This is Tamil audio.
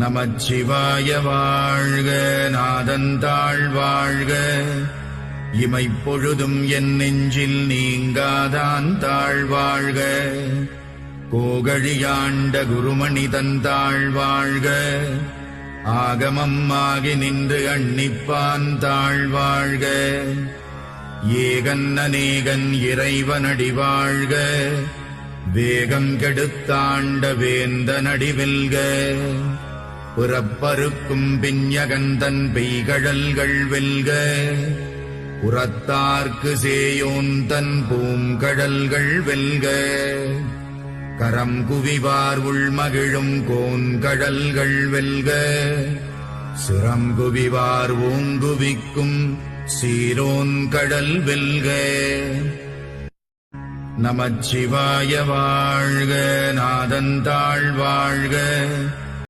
நமச்சிவாய வாழ்க, நாதந்தாள் வாழ்க, இமைப்பொழுதும் என் நெஞ்சில் நீங்காதான் தாழ்வாழ்க. கோகழியாண்ட குருமணி தந்தாள் வாழ்க, ஆகமம் ஆகி நின்று அன்னிப்பான் தாழ்வாழ்க. ஏகன் அநேகன் இறைவனடி வாழ்க, வேகம் கெடுத்தாண்ட வேந்தனடி வெல்க. புறப்பருக்கும் பிஞகந்தன் பெய்கழல்கள் வெல்க, புறத்தார்க்கு சேயோன் தன் பூங்கடல்கள் வெல்க. கரம் குவிவார் உள்மகிழும் கோன்கடல்கள் வெல்க, சிரம் குவிவார் ஓங்குவிக்கும் சீரோன் கடல் வெல்க. நமச்சிவாய வாழ்க, நாதந்தாள் வாழ்க,